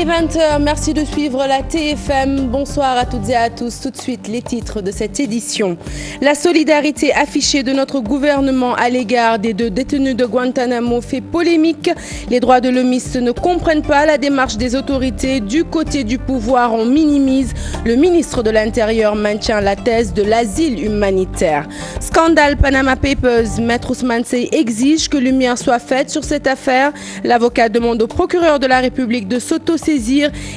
est 20h, merci de suivre la TFM. Bonsoir à toutes et à tous. Tout de suite, les titres de cette édition. La solidarité affichée de notre gouvernement à l'égard des 2 détenus de Guantanamo fait polémique. Les droits de l'hommiste ne comprennent pas la démarche des autorités. Du côté du pouvoir, on minimise. Le ministre de l'Intérieur maintient la thèse de l'asile humanitaire. Scandale Panama Papers. Maître Ousmane Seye exige que lumière soit faite sur cette affaire. L'avocat demande au procureur de la République de s'autosaisir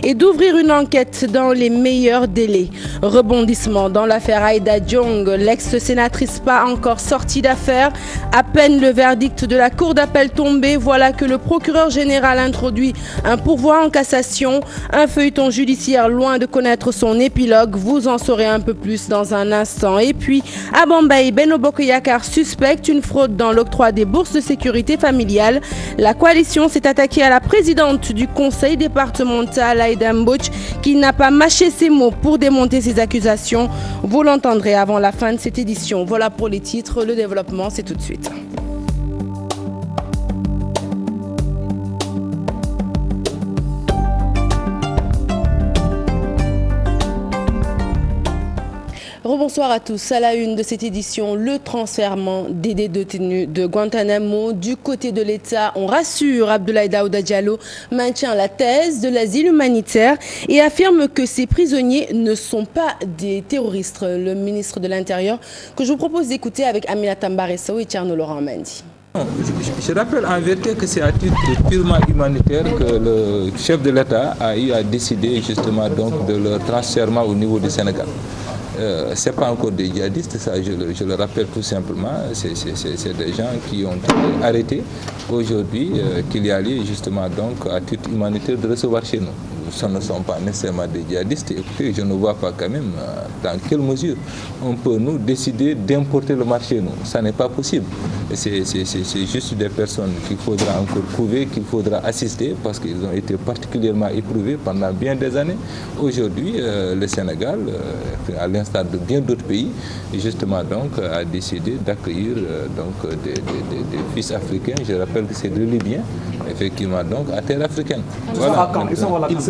et d'ouvrir une enquête dans les meilleurs délais. Rebondissement dans l'affaire Aïda Diong, l'ex-sénatrice pas encore sortie d'affaire. À peine le verdict de la cour d'appel tombé, voilà que le procureur général introduit un pourvoi en cassation. Un feuilleton judiciaire loin de connaître son épilogue. Vous en saurez un peu plus dans un instant. Et puis, à Bambey, Benno Bokk Yakaar suspecte une fraude dans l'octroi des bourses de sécurité familiale. La coalition s'est attaquée à la présidente du conseil départemental, Aïda Mbodj, qui n'a pas mâché ses mots pour démonter ses accusations. Vous l'entendrez avant la fin de cette édition. Voilà pour les titres. Le développement, c'est tout de suite. Rebonsoir à tous. À la une de cette édition, le transfèrement des détenus de Guantanamo. Du côté de l'État, on rassure, Abdoulaye Daouda Diallo maintient la thèse de l'asile humanitaire et affirme que ces prisonniers ne sont pas des terroristes. Le ministre de l'Intérieur, que je vous propose d'écouter avec Aminata Mbaresso et Thierno Laurent Mendy. Je rappelle en vérité que c'est à titre purement humanitaire que le chef de l'État a eu à décider justement donc de leur transfèrement au niveau du Sénégal. Ce n'est pas encore des djihadistes, ça je le rappelle tout simplement, c'est des gens qui ont été arrêtés aujourd'hui, qu'il y a lieu justement donc à titre humanitaire de recevoir chez nous. Ce ne sont pas nécessairement des djihadistes. Écoutez, je ne vois pas quand même dans quelle mesure on peut nous décider d'importer le marché chez nous. Ça n'est pas possible. C'est juste des personnes qu'il faudra encore prouver, qu'il faudra assister parce qu'ils ont été particulièrement éprouvés pendant bien des années. Aujourd'hui, le Sénégal, à l'instar de bien d'autres pays, justement donc a décidé d'accueillir des fils africains. Je rappelle que c'est des Libyens, effectivement donc à terre africaine. Voilà.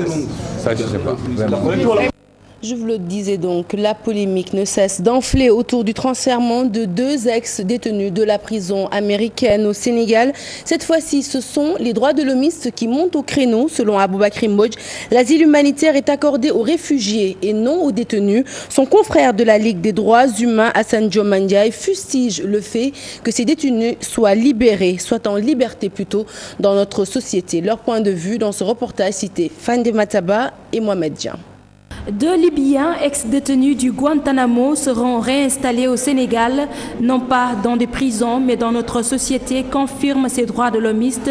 Ça, je ne sais pas. Vraiment. Je vous le disais donc, la polémique ne cesse d'enfler autour du transfèrement de 2 ex-détenus de la prison américaine au Sénégal. Cette fois-ci, ce sont les droits de l'hommiste qui montent au créneau. Selon Aboubakry Mbodj, l'asile humanitaire est accordé aux réfugiés et non aux détenus. Son confrère de la Ligue des droits humains, Hassan Dioma Ndiaye, fustige le fait que ces détenus soient libérés, soient en liberté plutôt, dans notre société. Leur point de vue dans ce reportage cité Fandé Mataba et Mohamed Dian. 2 Libyens ex-détenus du Guantanamo seront réinstallés au Sénégal, non pas dans des prisons, mais dans notre société, confirme ces droits de l'hommiste,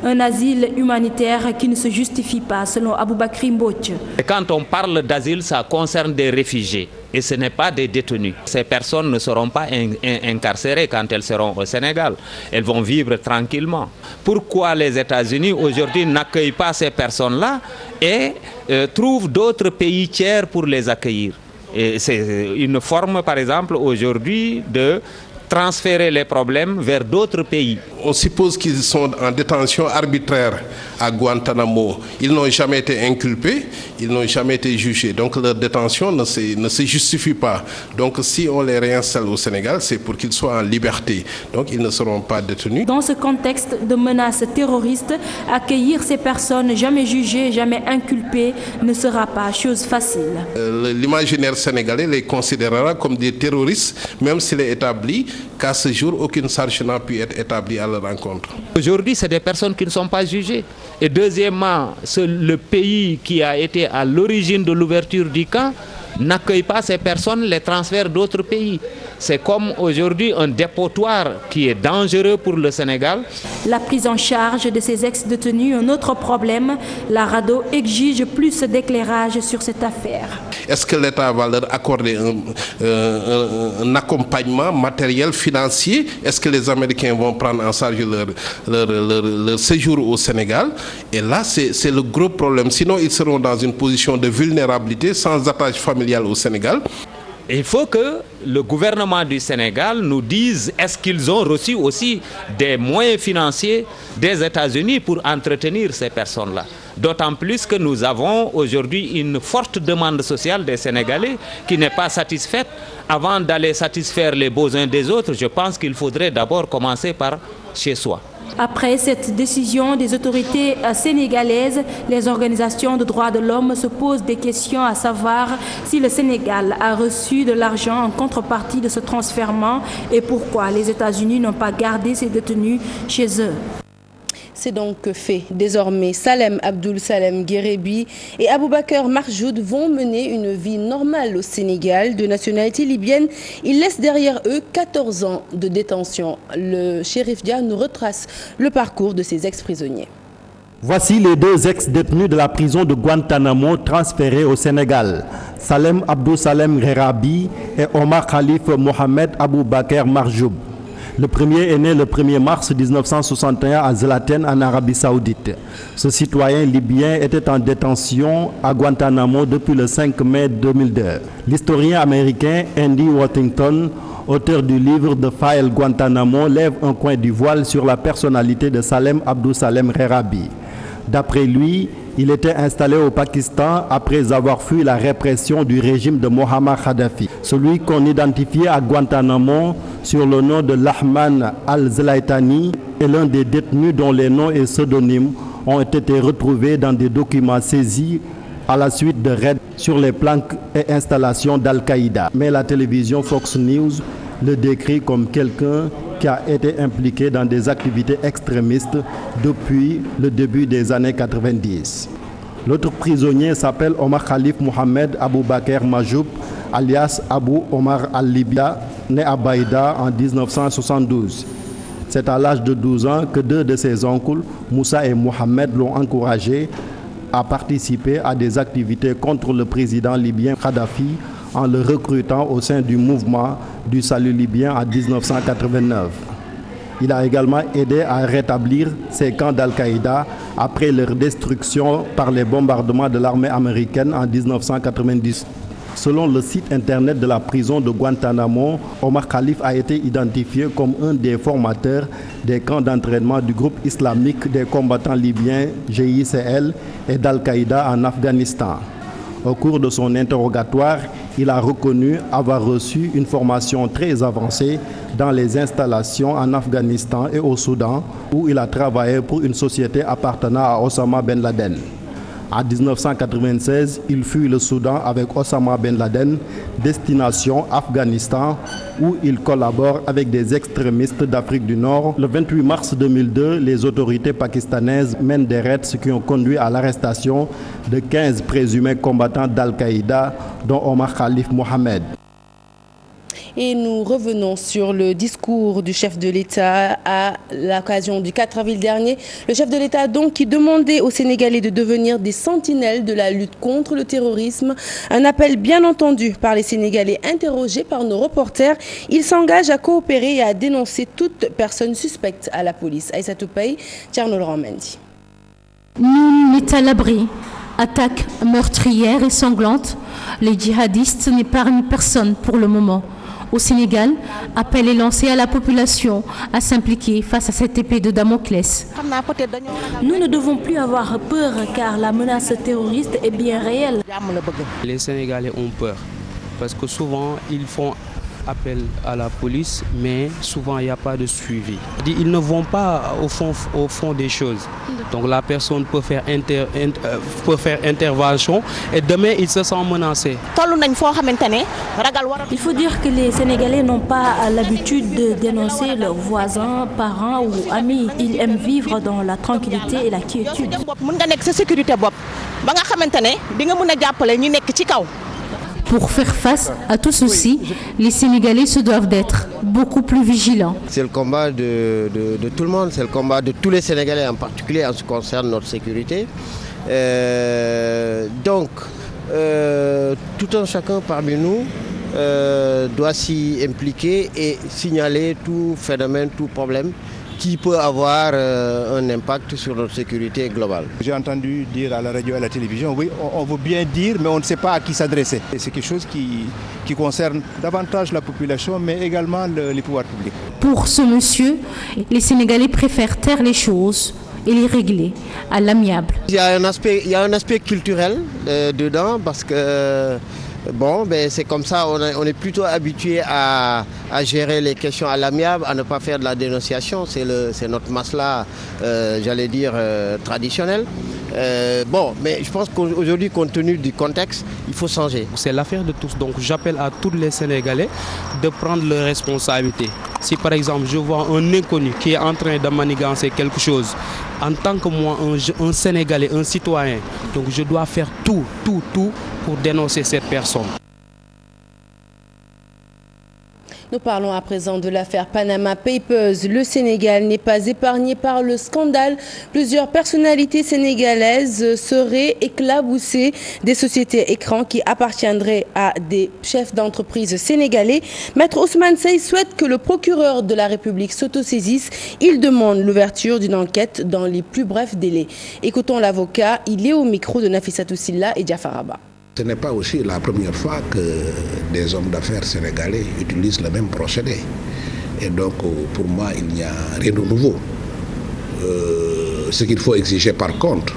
un asile humanitaire qui ne se justifie pas, selon Aboubakry Mbodj. Quand on parle d'asile, ça concerne des réfugiés et ce n'est pas des détenus. Ces personnes ne seront pas incarcérées quand elles seront au Sénégal. Elles vont vivre tranquillement. Pourquoi les États-Unis aujourd'hui n'accueillent pas ces personnes-là et trouvent d'autres pays tiers pour les accueillir? Et c'est une forme, par exemple, aujourd'hui de transférer les problèmes vers d'autres pays. On suppose qu'ils sont en détention arbitraire à Guantanamo. Ils n'ont jamais été inculpés, ils n'ont jamais été jugés. Donc leur détention ne se justifie pas. Donc si on les réinstalle au Sénégal, c'est pour qu'ils soient en liberté. Donc ils ne seront pas détenus. Dans ce contexte de menaces terroristes, accueillir ces personnes jamais jugées, jamais inculpées ne sera pas chose facile. L'imaginaire sénégalais les considérera comme des terroristes, même s'il est établi qu'à ce jour, aucune charge n'a pu être établie à leur encontre. Aujourd'hui, c'est des personnes qui ne sont pas jugées. Et deuxièmement, le pays qui a été à l'origine de l'ouverture du camp n'accueille pas ces personnes, les transfère d'autres pays. C'est comme aujourd'hui un dépotoir qui est dangereux pour le Sénégal. La prise en charge de ces ex-détenus, un autre problème. La RADDHO exige plus d'éclairage sur cette affaire. Est-ce que l'État va leur accorder un accompagnement matériel, financier? Est-ce que les Américains vont prendre en charge leur séjour au Sénégal? Et là, c'est le gros problème. Sinon, ils seront dans une position de vulnérabilité, sans attache familiale au Sénégal. Il faut que le gouvernement du Sénégal nous dise est-ce qu'ils ont reçu aussi des moyens financiers des États-Unis pour entretenir ces personnes-là. D'autant plus que nous avons aujourd'hui une forte demande sociale des Sénégalais qui n'est pas satisfaite. Avant d'aller satisfaire les besoins des autres, je pense qu'il faudrait d'abord commencer par chez soi. Après cette décision des autorités sénégalaises, les organisations de droits de l'homme se posent des questions à savoir si le Sénégal a reçu de l'argent en contrepartie de ce transfèrement et pourquoi les États-Unis n'ont pas gardé ces détenus chez eux. C'est donc fait. Désormais, Salem Abdoul Salem Guérébi et Aboubacar Marjoud vont mener une vie normale au Sénégal. De nationalité libyenne, ils laissent derrière eux 14 ans de détention. Le shérif Dia nous retrace le parcours de ces ex-prisonniers. Voici les deux ex-détenus de la prison de Guantanamo transférés au Sénégal. Salem Abdoul Salem Guérébi et Omar Khalif Mohamed Aboubacar Marjoud. Le premier est né le 1er mars 1961 à Zlatan, en Arabie Saoudite. Ce citoyen libyen était en détention à Guantanamo depuis le 5 mai 2002. L'historien américain Andy Worthington, auteur du livre The File Guantanamo, lève un coin du voile sur la personnalité de Salem Abdoul Salem Guérébi. D'après lui, il était installé au Pakistan après avoir fui la répression du régime de Mohammad Kadhafi. Celui qu'on identifiait à Guantanamo sur le nom de Lahman al-Zlaitani est l'un des détenus dont les noms et pseudonymes ont été retrouvés dans des documents saisis à la suite de raids sur les planques et installations d'Al-Qaïda. Mais la télévision Fox News le décrit comme quelqu'un qui a été impliqué dans des activités extrémistes depuis le début des années 90. L'autre prisonnier s'appelle Omar Khalif Mohamed Aboubacar Marjoud, alias Abou Omar al-Libya, né à Baïda en 1972. C'est à l'âge de 12 ans que deux de ses oncles, Moussa et Mohamed, l'ont encouragé à participer à des activités contre le président libyen Kadhafi en le recrutant au sein du mouvement du salut libyen en 1989. Il a également aidé à rétablir ces camps d'Al-Qaïda après leur destruction par les bombardements de l'armée américaine en 1990. Selon le site internet de la prison de Guantanamo, Omar Khalif a été identifié comme un des formateurs des camps d'entraînement du groupe islamique des combattants libyens GICL et d'Al-Qaïda en Afghanistan. Au cours de son interrogatoire, il a reconnu avoir reçu une formation très avancée dans les installations en Afghanistan et au Soudan, où il a travaillé pour une société appartenant à Osama Ben Laden. En 1996, il fuit le Soudan avec Osama Ben Laden, destination Afghanistan, où il collabore avec des extrémistes d'Afrique du Nord. Le 28 mars 2002, les autorités pakistanaises mènent des raids qui ont conduit à l'arrestation de 15 présumés combattants d'Al-Qaïda, dont Omar Khalif Mohamed. Et nous revenons sur le discours du chef de l'État à l'occasion du 4 avril dernier. Le chef de l'État donc qui demandait aux Sénégalais de devenir des sentinelles de la lutte contre le terrorisme. Un appel bien entendu par les Sénégalais interrogés par nos reporters. Il s'engage à coopérer et à dénoncer toute personne suspecte à la police. Aïssatou Paye, Thierno Laurent Mendy. Nul n'est à l'abri. Attaques meurtrières et sanglantes, les djihadistes n'épargnent personne pour le moment. Au Sénégal, appel est lancé à la population à s'impliquer face à cette épée de Damoclès. Nous ne devons plus avoir peur car la menace terroriste est bien réelle. Les Sénégalais ont peur parce que souvent ils font appel à la police, mais souvent il n'y a pas de suivi. Ils ne vont pas au fond des choses. Donc la personne peut faire intervention et demain il se sent menacé. Il faut dire que les Sénégalais n'ont pas l'habitude de dénoncer leurs voisins, parents ou amis. Ils aiment vivre dans la tranquillité et la quiétude. Pour faire face à tout ceci, les Sénégalais se doivent d'être beaucoup plus vigilants. C'est le combat de tout le monde, c'est le combat de tous les Sénégalais, en particulier en ce qui concerne notre sécurité. Donc, tout un chacun parmi nous doit s'y impliquer et signaler tout phénomène, tout problème qui peut avoir un impact sur notre sécurité globale. J'ai entendu dire à la radio et à la télévision, oui, on veut bien dire, mais on ne sait pas à qui s'adresser. C'est quelque chose qui concerne davantage la population, mais également les pouvoirs publics. Pour ce monsieur, les Sénégalais préfèrent taire les choses et les régler à l'amiable. Il y a un aspect culturel dedans parce que c'est comme ça, on est plutôt habitué à gérer les questions à l'amiable, à ne pas faire de la dénonciation. C'est notre masla, traditionnel. Mais je pense qu'aujourd'hui, compte tenu du contexte, il faut changer. C'est l'affaire de tous, donc j'appelle à tous les Sénégalais de prendre leurs responsabilités. Si par exemple je vois un inconnu qui est en train de manigancer quelque chose, en tant que moi, un Sénégalais, un citoyen, donc je dois faire tout pour dénoncer cette personne. Nous parlons à présent de l'affaire Panama Papers. Le Sénégal n'est pas épargné par le scandale. Plusieurs personnalités sénégalaises seraient éclaboussées des sociétés écrans qui appartiendraient à des chefs d'entreprise sénégalais. Maître Ousmane Seye souhaite que le procureur de la République s'autosaisisse. Il demande l'ouverture d'une enquête dans les plus brefs délais. Écoutons l'avocat. Il est au micro de Nafissatou Silla et Diafaraba. Ce n'est pas aussi la première fois que des hommes d'affaires sénégalais utilisent le même procédé. Et donc, pour moi, il n'y a rien de nouveau. Ce qu'il faut exiger par contre,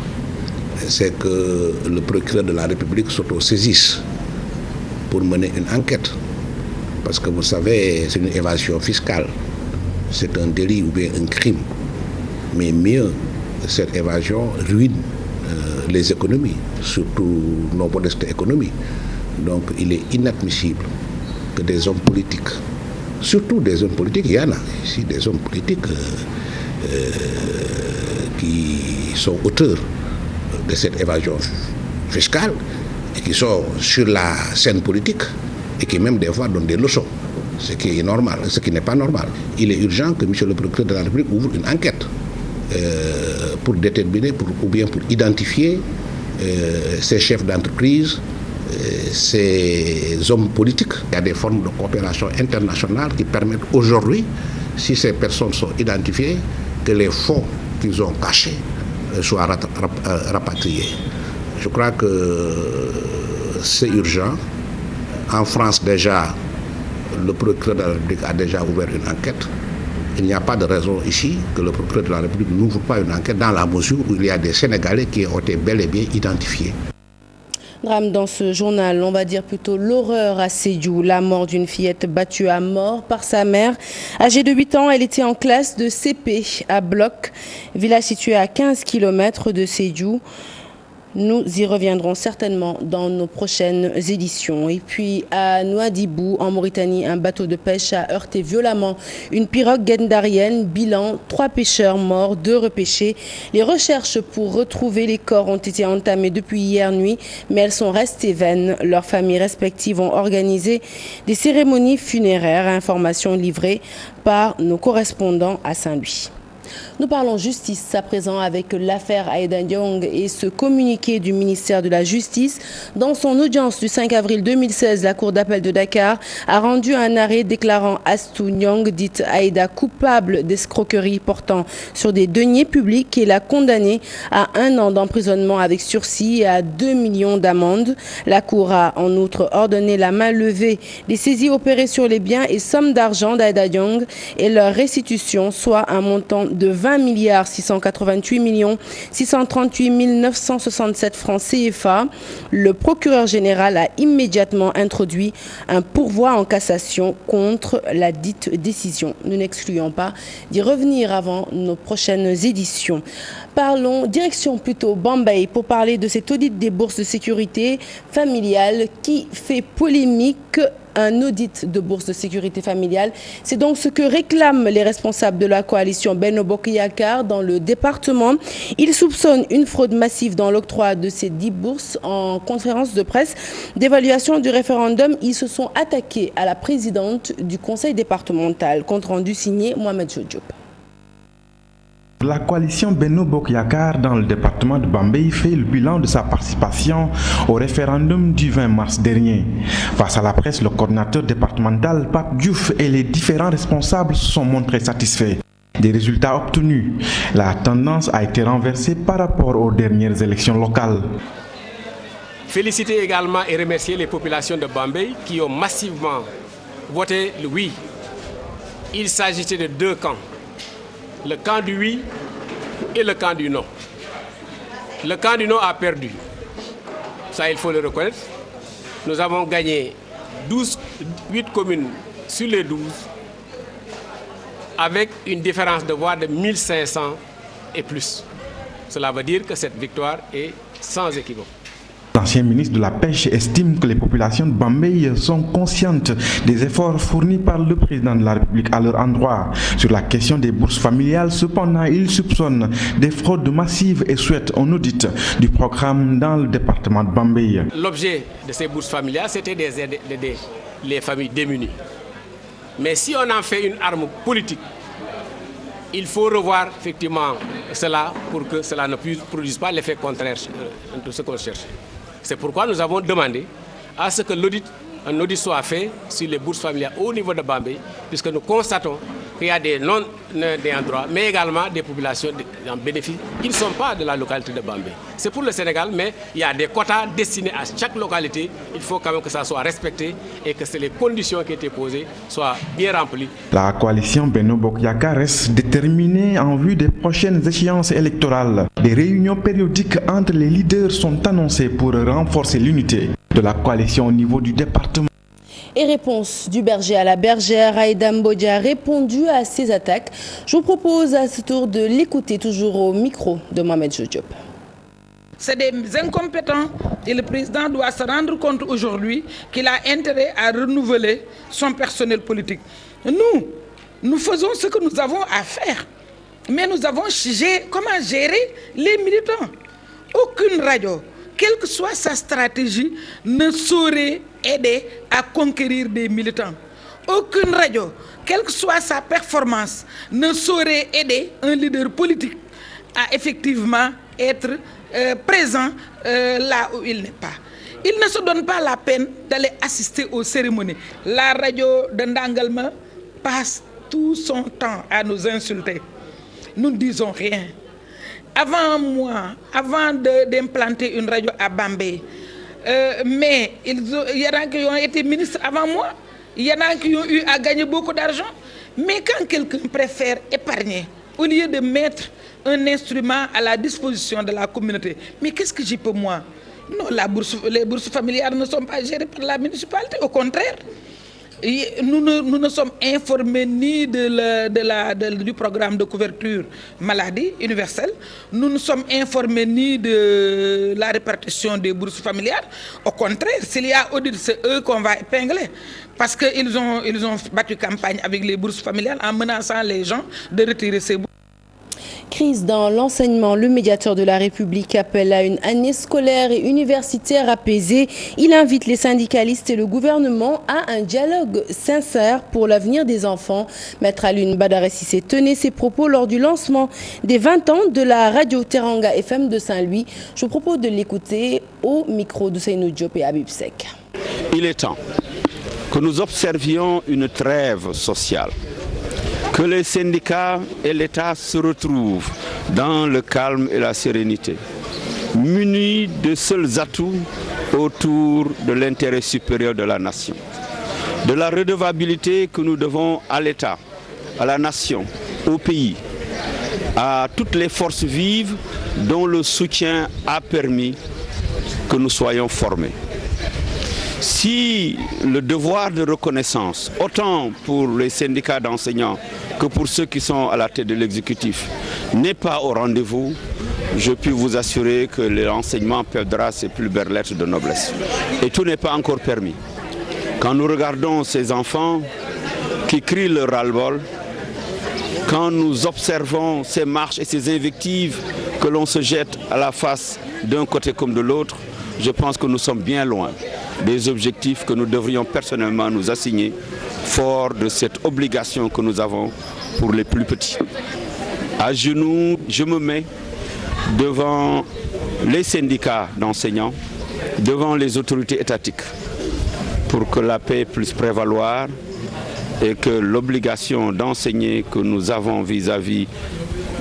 c'est que le procureur de la République s'autosaisisse pour mener une enquête. Parce que vous savez, c'est une évasion fiscale. C'est un délit ou bien un crime. Mais mieux, cette évasion ruine les économies, surtout nos modestes économies. Donc il est inadmissible que des hommes politiques, surtout des hommes politiques, il y en a ici des hommes politiques qui sont auteurs de cette évasion fiscale et qui sont sur la scène politique et qui même des fois donnent des leçons, ce qui est normal, ce qui n'est pas normal. Il est urgent que M. le procureur de la République ouvre une enquête pour déterminer ou bien pour identifier ces chefs d'entreprise, ces hommes politiques. Il y a des formes de coopération internationale qui permettent aujourd'hui, si ces personnes sont identifiées, que les fonds qu'ils ont cachés soient rapatriés. Je crois que c'est urgent. En France déjà, le procureur de la République a déjà ouvert une enquête. Il n'y a pas de raison ici que le procureur de la République n'ouvre pas une enquête dans la mesure où il y a des Sénégalais qui ont été bel et bien identifiés. Drame dans ce journal, on va dire plutôt l'horreur à Sédhiou. La mort d'une fillette battue à mort par sa mère. Âgée de 8 ans, elle était en classe de CP à Bloc, village situé à 15 km de Sédhiou. Nous y reviendrons certainement dans nos prochaines éditions. Et puis à Nouadhibou, en Mauritanie, un bateau de pêche a heurté violemment une pirogue guendarienne. Bilan, 3 pêcheurs morts, 2 repêchés. Les recherches pour retrouver les corps ont été entamées depuis hier nuit, mais elles sont restées vaines. Leurs familles respectives ont organisé des cérémonies funéraires. Informations livrées par nos correspondants à Saint-Louis. Nous parlons justice à présent avec l'affaire Aïda Ndiong et ce communiqué du ministère de la Justice. Dans son audience du 5 avril 2016, la Cour d'appel de Dakar a rendu un arrêt déclarant Astou Ndiong, dite Aïda, coupable d'escroquerie portant sur des deniers publics et l'a condamnée à 1 an d'emprisonnement avec sursis et à 2 millions d'amende. La Cour a en outre ordonné la main levée des saisies opérées sur les biens et sommes d'argent d'Aïda Ndiong et leur restitution, soit un montant de 20 688 638 967 francs CFA. Le procureur général a immédiatement introduit un pourvoi en cassation contre la dite décision. Nous n'excluons pas d'y revenir avant nos prochaines éditions. Parlons direction plutôt Bambey pour parler de cet audit des bourses de sécurité familiale qui fait polémique. Un audit de bourse de sécurité familiale. C'est donc ce que réclament les responsables de la coalition Benno Bokk Yakaar dans le département. Ils soupçonnent une fraude massive dans l'octroi de ces 10 bourses. En conférence de presse d'évaluation du référendum, ils se sont attaqués à la présidente du conseil départemental. Compte rendu signé Mohamed Diop. La coalition Benno Bokk Yakaar dans le département de Bambey fait le bilan de sa participation au référendum du 20 mars dernier. Face à la presse, le coordinateur départemental Pape Diouf et les différents responsables se sont montrés satisfaits des résultats obtenus. La tendance a été renversée par rapport aux dernières élections locales. Féliciter également et remercier les populations de Bambey qui ont massivement voté le oui. Il s'agissait de 2 camps. Le camp du oui et le camp du non. Le camp du non a perdu. Ça, il faut le reconnaître. Nous avons gagné 8 communes sur les 12 avec une différence de voix de 1500 et plus. Cela veut dire que cette victoire est sans équivoque. L'ancien ministre de la Pêche estime que les populations de Bambey sont conscientes des efforts fournis par le président de la République à leur endroit. Sur la question des bourses familiales, cependant, il soupçonne des fraudes massives et souhaite un audit du programme dans le département de Bambey. L'objet de ces bourses familiales, c'était d'aider les familles démunies. Mais si on en fait une arme politique, il faut revoir effectivement cela pour que cela ne produise pas l'effet contraire de ce qu'on cherche. C'est pourquoi nous avons demandé à ce que un audit soit fait sur les bourses familiales au niveau de Bambey, puisque nous constatons qu'il y a des non-ayants droit, mais également des populations en bénéfice qui ne sont pas de la localité de Bambey. C'est pour le Sénégal, mais il y a des quotas destinés à chaque localité. Il faut quand même que ça soit respecté et que les conditions qui étaient posées soient bien remplies. La coalition Benno Bokk Yakaar reste déterminée en vue des prochaines échéances électorales. Des réunions périodiques entre les leaders sont annoncées pour renforcer l'unité de la coalition au niveau du département. Et réponse du berger à la bergère, Aïda Mbodji a répondu à ces attaques. Je vous propose à ce tour de l'écouter toujours au micro de Mohamed Diop. C'est des incompétents et le président doit se rendre compte aujourd'hui qu'il a intérêt à renouveler son personnel politique. Nous faisons ce que nous avons à faire, mais nous avons comment gérer les militants. Aucune radio, quelle que soit sa stratégie, ne saurait aider à conquérir des militants. Aucune radio, quelle que soit sa performance, ne saurait aider un leader politique à effectivement être présent là où il n'est pas. Il ne se donne pas la peine d'aller assister aux cérémonies. La radio de Ndangalma passe tout son temps à nous insulter. Nous ne disons rien. Avant moi, avant d'implanter une radio à Bambey, mais il y en a qui ont été ministres avant moi, il y en a qui ont eu à gagner beaucoup d'argent, mais quand quelqu'un préfère épargner, au lieu de mettre un instrument à la disposition de la communauté, mais qu'est-ce que j'y peux moi? Non, les bourses familiales ne sont pas gérées par la municipalité, au contraire. Nous ne sommes informés ni du programme de couverture maladie universelle, nous ne sommes informés ni de la répartition des bourses familiales. Au contraire, s'il y a audit, c'est eux qu'on va épingler. Parce qu'ils ont battu campagne avec les bourses familiales en menaçant les gens de retirer ces bourses. Crise dans l'enseignement, le médiateur de la République appelle à une année scolaire et universitaire apaisée. Il invite les syndicalistes et le gouvernement à un dialogue sincère pour l'avenir des enfants. Maître Alioune Badara Cissé tenait ses propos lors du lancement des 20 ans de la radio Teranga FM de Saint-Louis. Je vous propose de l'écouter au micro de Seynou Diop et Habib Seck. Il est temps que nous observions une trêve sociale, que les syndicats et l'État se retrouvent dans le calme et la sérénité, munis de seuls atouts autour de l'intérêt supérieur de la nation, de la redevabilité que nous devons à l'État, à la nation, au pays, à toutes les forces vives dont le soutien a permis que nous soyons formés. Si le devoir de reconnaissance, autant pour les syndicats d'enseignants que pour ceux qui sont à la tête de l'exécutif, n'est pas au rendez-vous, je puis vous assurer que l'enseignement perdra ses plus belles lettres de noblesse. Et tout n'est pas encore permis. Quand nous regardons ces enfants qui crient leur ras-le-bol, quand nous observons ces marches et ces invectives que l'on se jette à la face d'un côté comme de l'autre, je pense que nous sommes bien loin des objectifs que nous devrions personnellement nous assigner, fort de cette obligation que nous avons pour les plus petits. À genoux, je me mets devant les syndicats d'enseignants, devant les autorités étatiques, pour que la paix puisse prévaloir et que l'obligation d'enseigner que nous avons vis-à-vis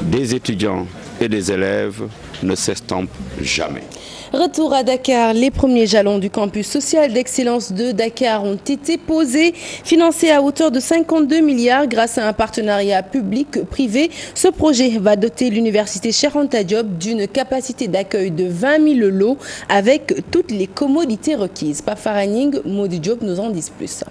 des étudiants et des élèves ne s'estompe jamais. Retour à Dakar, les premiers jalons du campus social d'excellence de Dakar ont été posés, financés à hauteur de 52 milliards grâce à un partenariat public-privé. Ce projet va doter l'université Cheikh Anta Diop d'une capacité d'accueil de 20 000 lots avec toutes les commodités requises. Pafaraning, Modi Diop nous en disent plus.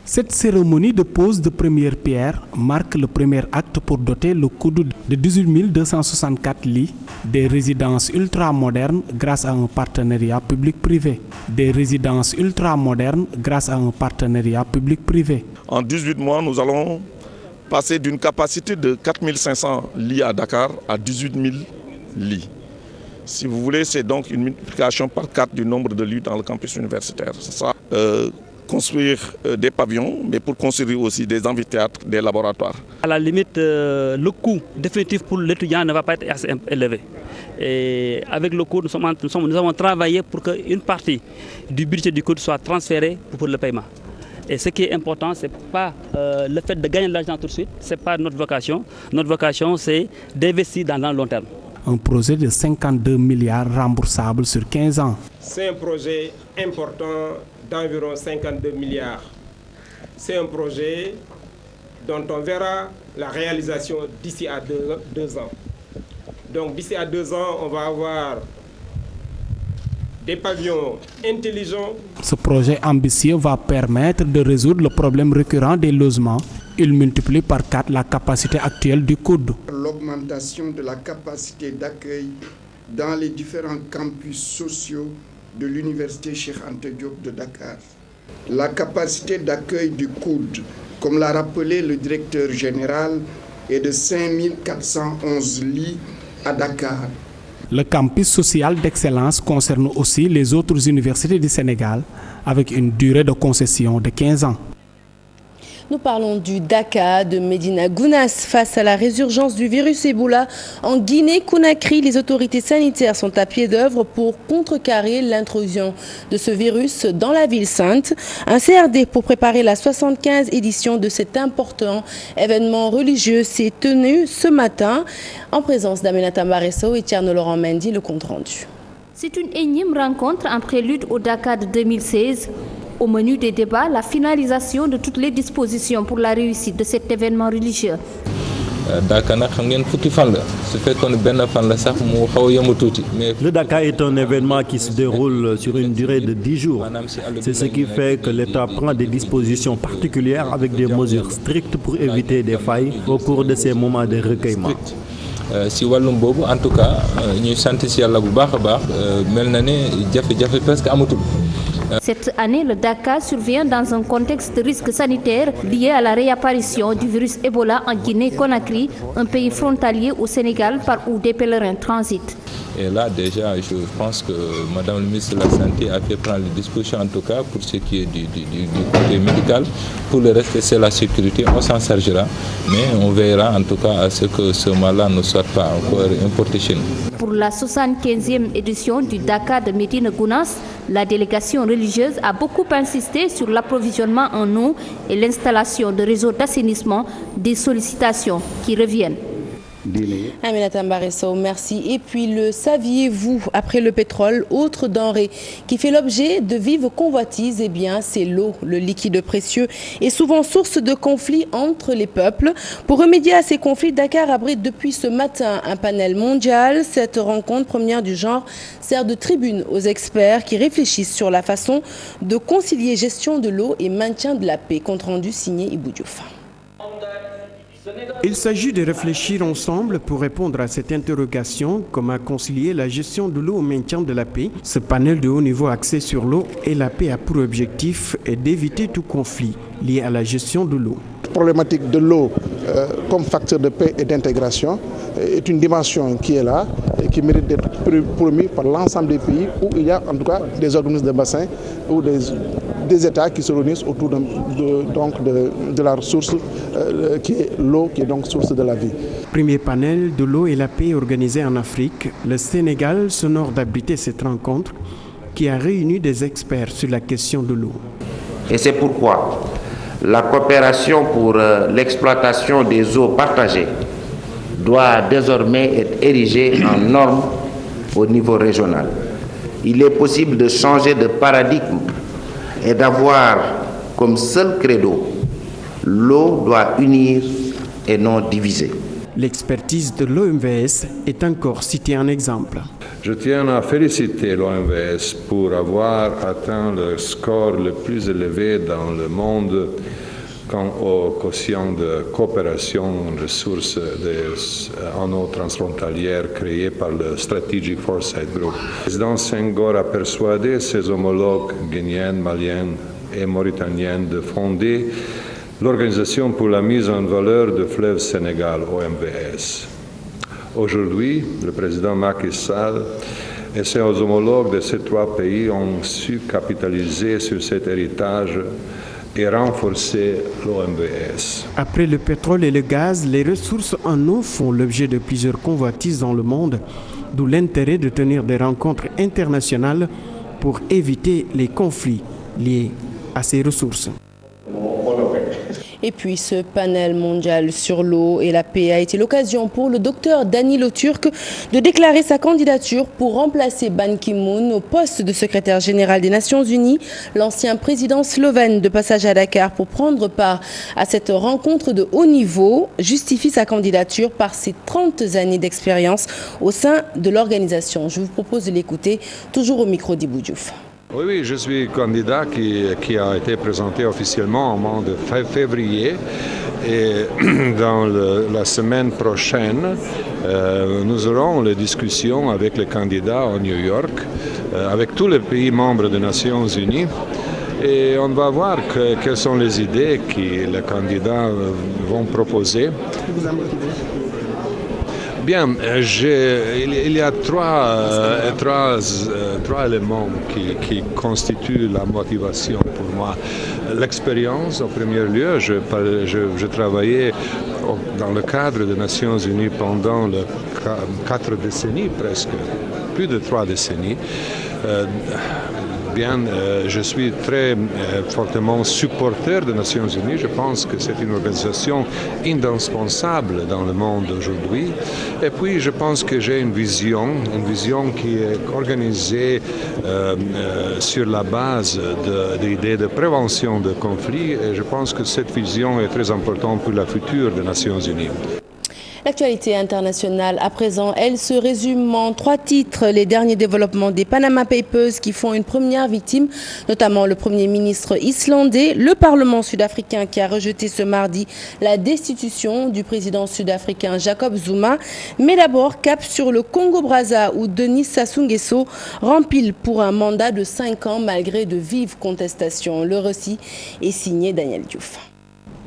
Cette cérémonie de pose de première pierre marque le premier acte pour doter le COUD de 18 264 lits, des résidences ultramodernes grâce à un partenariat public-privé. Des résidences ultramodernes grâce à un partenariat public-privé. En 18 mois, nous allons passer d'une capacité de 4 500 lits à Dakar à 18 000 lits. Si vous voulez, c'est donc une multiplication par 4 du nombre de lits dans le campus universitaire. C'est ça. Construire des pavillons, mais pour construire aussi des amphithéâtres, des laboratoires. À la limite, le coût définitif pour l'étudiant ne va pas être assez élevé. Et avec le coût, nous avons travaillé pour qu'une partie du budget du coût soit transférée pour le paiement. Et ce qui est important, ce n'est pas le fait de gagner de l'argent tout de suite, ce n'est pas notre vocation. Notre vocation, c'est d'investir dans le long terme. Un projet de 52 milliards remboursables sur 15 ans. C'est un projet important d'environ 52 milliards. C'est un projet dont on verra la réalisation d'ici à 2 ans. Donc d'ici à 2 ans, on va avoir des pavillons intelligents. Ce projet ambitieux va permettre de résoudre le problème récurrent des logements. Il multiplie par 4 la capacité actuelle du COUD. L'augmentation de la capacité d'accueil dans les différents campus sociaux de l'université Cheikh Anta Diop de Dakar. La capacité d'accueil du COUD, comme l'a rappelé le directeur général, est de 5 411 lits à Dakar. Le campus social d'excellence concerne aussi les autres universités du Sénégal avec une durée de concession de 15 ans. Nous parlons du Dakar, de Médina Gounass. Face à la résurgence du virus Ebola en Guinée-Conakry, les autorités sanitaires sont à pied d'œuvre pour contrecarrer l'intrusion de ce virus dans la ville sainte. Un CRD pour préparer la 75e édition de cet important événement religieux s'est tenu ce matin en présence d'Aminata Mbaresso et Thierno Laurent Mendy, le compte rendu. C'est une énième rencontre en prélude au Dakar de 2016. Au menu des débats, la finalisation de toutes les dispositions pour la réussite de cet événement religieux. Le Dakar est un événement qui se déroule sur une durée de 10 jours. C'est ce qui fait que l'État prend des dispositions particulières avec des mesures strictes pour éviter des failles au cours de ces moments de recueillement. Si wàllum boobu en tout cas ñuy sant si yàlla bu baax a baax mel na ne jafe-jafe presque amatul. Cette année, le Dakar survient dans un contexte de risque sanitaire lié à la réapparition du virus Ebola en Guinée-Conakry, un pays frontalier au Sénégal par où des pèlerins transitent. Et là, déjà, je pense que Madame le ministre de la Santé a fait prendre les dispositions, en tout cas, pour ce qui est du côté médical. Pour le reste, c'est la sécurité, on s'en chargera. Mais on veillera, en tout cas, à ce que ce mal-là ne soit pas encore importé chez nous. Pour la 75e édition du Dakar de Médina Gounass, la délégation religieuse a beaucoup insisté sur l'approvisionnement en eau et l'installation de réseaux d'assainissement, des sollicitations qui reviennent. Aminata Mbaresso, merci. Et puis le saviez-vous, après le pétrole, autre denrée qui fait l'objet de vives convoitises, eh bien c'est l'eau, le liquide précieux, est souvent source de conflits entre les peuples. Pour remédier à ces conflits, Dakar abrite depuis ce matin un panel mondial. Cette rencontre première du genre sert de tribune aux experts qui réfléchissent sur la façon de concilier gestion de l'eau et maintien de la paix. Compte rendu signé Ibou Diouf. Il s'agit de réfléchir ensemble pour répondre à cette interrogation, comment concilier la gestion de l'eau au maintien de la paix. Ce panel de haut niveau axé sur l'eau et la paix a pour objectif d'éviter tout conflit lié à la gestion de l'eau. La problématique de l'eau comme facteur de paix et d'intégration est une dimension qui est là et qui mérite d'être promise par l'ensemble des pays où il y a en tout cas des organismes de bassin ou des États qui se réunissent autour de la ressource qui est l'eau, qui est donc source de la vie. Premier panel de l'eau et la paix organisé en Afrique, le Sénégal s'honore d'abriter cette rencontre qui a réuni des experts sur la question de l'eau. Et c'est pourquoi la coopération pour l'exploitation des eaux partagées doit désormais être érigée en norme au niveau régional. il est possible de changer de paradigme et d'avoir comme seul credo l'eau doit unir et non diviser. L'expertise de l'OMVS est encore citée en exemple. Je tiens à féliciter l'OMVS pour avoir atteint le score le plus élevé dans le monde quant au quotient de coopération en ressources en eau transfrontalière créé par le Strategic Foresight Group. Le président Senghor a persuadé ses homologues guinéennes, maliennes et mauritaniennes de fonder l'Organisation pour la mise en valeur du fleuve Sénégal, OMVS. Aujourd'hui, le président Macky Sall et ses homologues de ces trois pays ont su capitaliser sur cet héritage et renforcer l'OMVS. Après le pétrole et le gaz, les ressources en eau font l'objet de plusieurs convoitises dans le monde, d'où l'intérêt de tenir des rencontres internationales pour éviter les conflits liés à ces ressources. Et puis ce panel mondial sur l'eau et la paix a été l'occasion pour le docteur Danilo Turk de déclarer sa candidature pour remplacer Ban Ki-moon au poste de secrétaire général des Nations Unies. L'ancien président slovène de passage à Dakar pour prendre part à cette rencontre de haut niveau justifie sa candidature par ses 30 années d'expérience au sein de l'organisation. Je vous propose de l'écouter, toujours au micro d'Ibou Diouf. Oui, je suis candidat qui a été présenté officiellement au mois de février et dans la semaine prochaine, nous aurons les discussions avec les candidats à New York, avec tous les pays membres des Nations Unies et on va voir quelles sont les idées que les candidats vont proposer. Bien, il y a trois éléments qui constituent la motivation pour moi. L'expérience, en premier lieu, je travaillais dans le cadre des Nations Unies pendant 4 décennies presque, plus de 3 décennies. Je suis très fortement supporter des Nations Unies. Je pense que c'est une organisation indispensable dans le monde aujourd'hui. Et puis, je pense que j'ai une vision qui est organisée sur la base d'idées de prévention de conflits. Et je pense que cette vision est très importante pour la future des Nations Unies. L'actualité internationale, à présent, elle se résume en 3 titres. Les derniers développements des Panama Papers qui font une première victime, notamment le Premier ministre islandais, le Parlement sud-africain qui a rejeté ce mardi la destitution du président sud-africain Jacob Zuma. Mais d'abord, cap sur le Congo-Brazza où Denis Sassou Nguesso rempile pour un mandat de 5 ans malgré de vives contestations. Le récit est signé Daniel Diouf.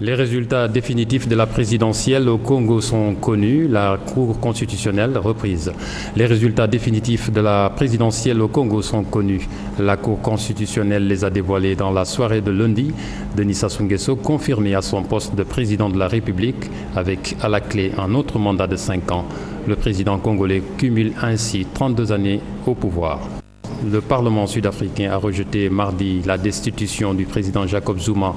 Les résultats définitifs de la présidentielle au Congo sont connus, la Cour constitutionnelle reprise. Les résultats définitifs de la présidentielle au Congo sont connus. La Cour constitutionnelle les a dévoilés dans la soirée de lundi. Denis Sassou Nguesso confirmé à son poste de président de la République avec à la clé un autre mandat de 5 ans. Le président congolais cumule ainsi 32 années au pouvoir. Le Parlement sud-africain a rejeté mardi la destitution du président Jacob Zuma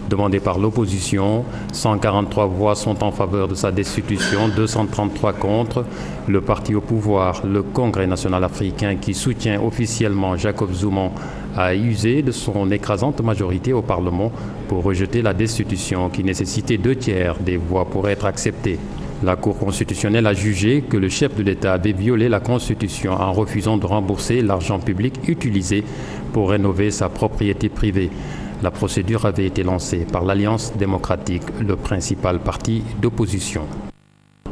demandé par l'opposition. 143 voix sont en faveur de sa destitution, 233 contre. Le parti au pouvoir, le Congrès national africain, qui soutient officiellement Jacob Zuma, a usé de son écrasante majorité au Parlement pour rejeter la destitution qui nécessitait 2/3 des voix pour être acceptée. La Cour constitutionnelle a jugé que le chef de l'État avait violé la Constitution en refusant de rembourser l'argent public utilisé pour rénover sa propriété privée. La procédure avait été lancée par l'Alliance démocratique, le principal parti d'opposition.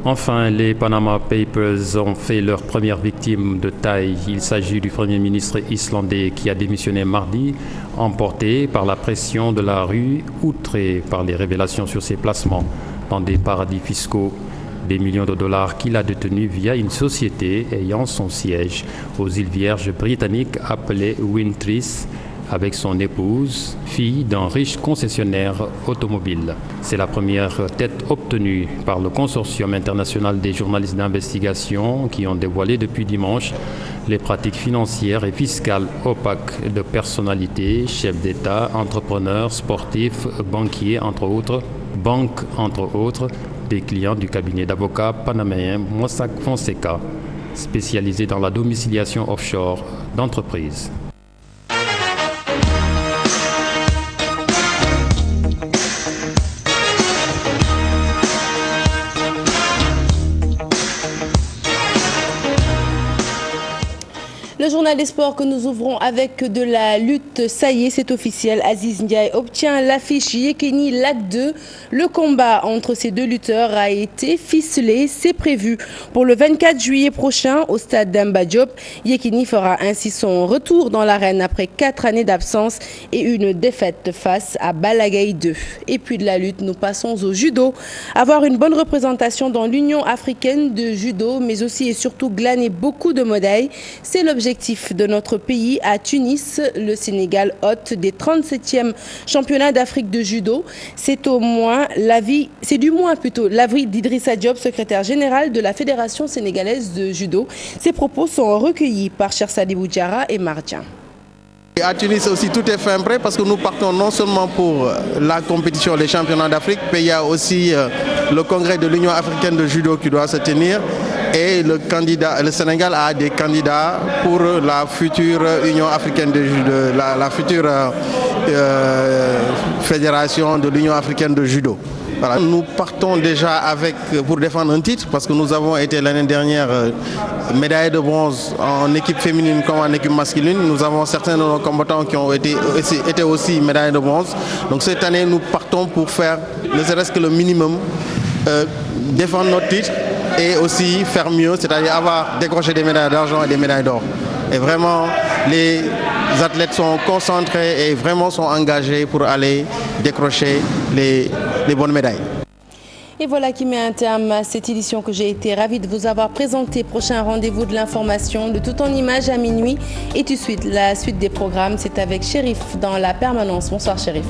Enfin, les Panama Papers ont fait leur première victime de taille. Il s'agit du Premier ministre islandais qui a démissionné mardi, emporté par la pression de la rue, outré par les révélations sur ses placements dans des paradis fiscaux. Des millions de dollars qu'il a détenus via une société ayant son siège aux îles Vierges britanniques appelée Wintris, avec son épouse, fille d'un riche concessionnaire automobile. C'est la première tête obtenue par le Consortium international des journalistes d'investigation qui ont dévoilé depuis dimanche les pratiques financières et fiscales opaques de personnalités, chefs d'État, entrepreneurs, sportifs, banquiers, entre autres, banques, entre autres, des clients du cabinet d'avocats panaméen Mossack Fonseca. spécialisée dans la domiciliation offshore d'entreprises. Le journal des sports que nous ouvrons avec de la lutte, ça y est, c'est officiel. Aziz Ndiaye obtient l'affiche Yekini Lac 2. Le combat entre ces deux lutteurs a été ficelé. C'est prévu pour le 24 juillet prochain au stade Demba Diop. Yekini fera ainsi son retour dans l'arène après 4 années d'absence et une défaite face à Balagaï 2. Et puis de la lutte, nous passons au judo. Avoir une bonne représentation dans l'Union africaine de judo, mais aussi et surtout glaner beaucoup de médailles, c'est l'objectif de notre pays à Tunis, le Sénégal hôte des 37e championnats d'Afrique de judo. C'est du moins l'avis d'Idrissa Diop, secrétaire général de la Fédération sénégalaise de judo. Ces propos sont recueillis par Cheikh Sadibou Diarra et Mardien. À Tunis aussi, tout est fin prêt parce que nous partons non seulement pour la compétition, les championnats d'Afrique, mais il y a aussi le congrès de l'Union africaine de judo qui doit se tenir. Et le Sénégal a des candidats pour la future Union africaine de judo, la future fédération de l'Union africaine de judo. Voilà. Nous partons déjà pour défendre un titre parce que nous avons été l'année dernière médaillés de bronze en équipe féminine comme en équipe masculine. Nous avons certains de nos combattants qui ont été aussi médaillés de bronze. Donc cette année, nous partons pour faire ne serait-ce que le minimum, défendre notre titre et aussi faire mieux, c'est-à-dire décrocher des médailles d'argent et des médailles d'or. Et vraiment, les athlètes sont concentrés et vraiment sont engagés pour aller décrocher les bonnes médailles. Et voilà qui met un terme à cette édition que j'ai été ravie de vous avoir présentée. Prochain rendez-vous de l'information de Tout en Images à minuit. Et tout de suite, la suite des programmes, c'est avec Chérif dans la permanence. Bonsoir Chérif.